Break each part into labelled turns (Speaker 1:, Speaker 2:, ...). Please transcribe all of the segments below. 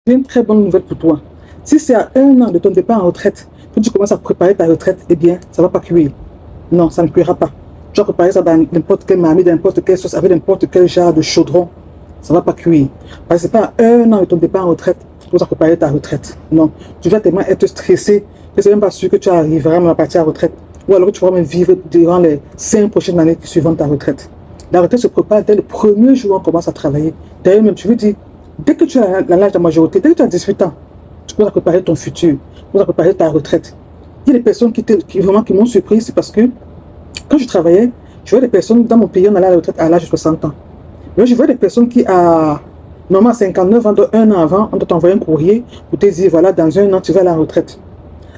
Speaker 1: J'ai une très bonne nouvelle pour toi. Si c'est à 1 an de ton départ en retraite que tu commences à préparer ta retraite, eh bien, ça ne va pas cuire. Non, ça ne cuira pas. Tu vas préparer ça dans n'importe quelle marmite, dans n'importe quelle sauce, avec n'importe quel genre de chaudron. Ça ne va pas cuire. Parce que ce n'est pas à 1 an de ton départ en retraite que tu commences à préparer ta retraite. Non. Tu vas tellement être stressé que ce n'est même pas sûr que tu arriveras même à partir à la retraite. Ou alors que tu pourras même vivre durant les 5 prochaines années qui suivent ta retraite. La retraite se prépare dès le premier jour où on commence à travailler. D'ailleurs, même, tu veux dire, dès que tu as l'âge de la majorité, dès que tu as 18 ans, tu commences à préparer ton futur, tu commences à préparer ta retraite. Il y a des personnes qui m'ont surpris, c'est parce que quand je travaillais, je voyais des personnes dans mon pays, on allait à la retraite à l'âge de 60 ans. Mais je vois des personnes qui, normalement à 59 ans, 1 an avant, on doit t'envoyer un courrier pour te dire, voilà, dans 1 an, tu vas à la retraite.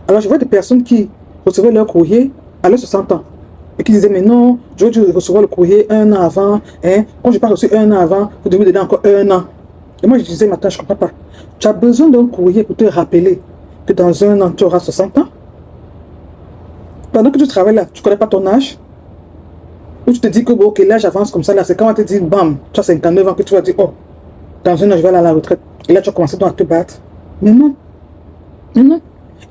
Speaker 1: Alors je vois des personnes qui recevaient leur courrier à leurs 60 ans. Et qui disaient, mais non, je veux recevoir le courrier 1 an avant. Hein? Quand je n'ai pas reçu 1 an avant, vous devez donner encore 1 an. Et moi, je disais, maintenant, je ne comprends pas. Tu as besoin d'un courrier pour te rappeler que dans 1 an, tu auras 60 ans. Pendant que tu travailles là, tu ne connais pas ton âge. Ou tu te dis que, bon, ok, l'âge avance comme ça, là, c'est quand on te dit, bam, tu as 59 ans, que tu vas dire, oh, dans 1 an, je vais aller à la retraite. Et là, tu as commencé donc à te battre. Mais non. Mais non.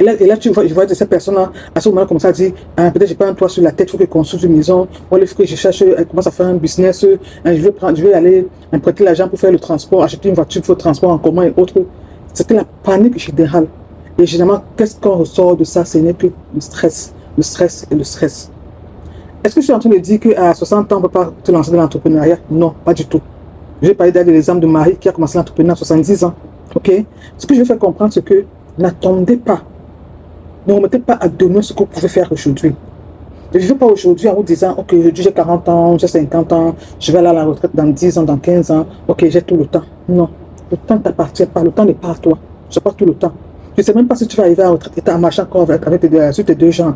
Speaker 1: Et là je vois de ces personnes-là, à ce moment-là, commencer à dire, ah, peut-être j'ai pas un toit sur la tête, il faut que je construise une maison, ou il faut que je cherche, elle commence à faire un business, je vais aller emprunter l'argent pour faire le transport, acheter une voiture pour le transport en commun et autres. C'était la panique générale. Et généralement, qu'est-ce qu'on ressort de ça? Ce n'est que le stress et le stress. Est-ce que je suis en train de dire qu'à 60 ans, on ne peut pas te lancer dans l'entrepreneuriat? Non, pas du tout. Je vais parler de l'exemple de Marie qui a commencé l'entrepreneuriat à 70 ans. Ok? Ce que je veux faire comprendre, c'est que n'attendez pas. Ne remettez pas à demain ce que vous pouvez faire aujourd'hui. Je ne veux pas aujourd'hui en vous disant, ok, j'ai 40 ans, j'ai 50 ans, je vais aller à la retraite dans 10 ans, dans 15 ans, ok, j'ai tout le temps. Non, le temps ne t'appartient pas, le temps n'est pas à toi. Je n'ai pas tout le temps. Je ne sais même pas si tu vas arriver à la retraite et tu as marché encore sur tes 2 jambes.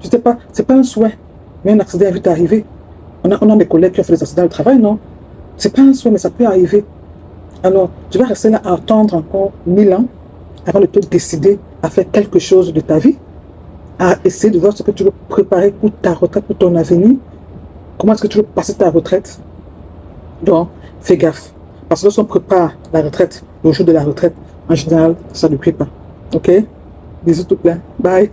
Speaker 1: Je ne sais pas, ce n'est pas un souhait, mais un accident est vite arrivé. On a des collègues qui ont fait des accidents de travail, non? Ce n'est pas un souhait, mais ça peut arriver. Alors, tu vas rester là à attendre encore 1000 ans avant de te décider à faire quelque chose de ta vie, à essayer de voir ce que tu veux préparer pour ta retraite, pour ton avenir. Comment est-ce que tu veux passer ta retraite? Donc, fais gaffe. Parce que lorsqu'on prépare la retraite, le jour de la retraite, en général, ça ne plaît pas. Ok? Bisous tout plein. Bye.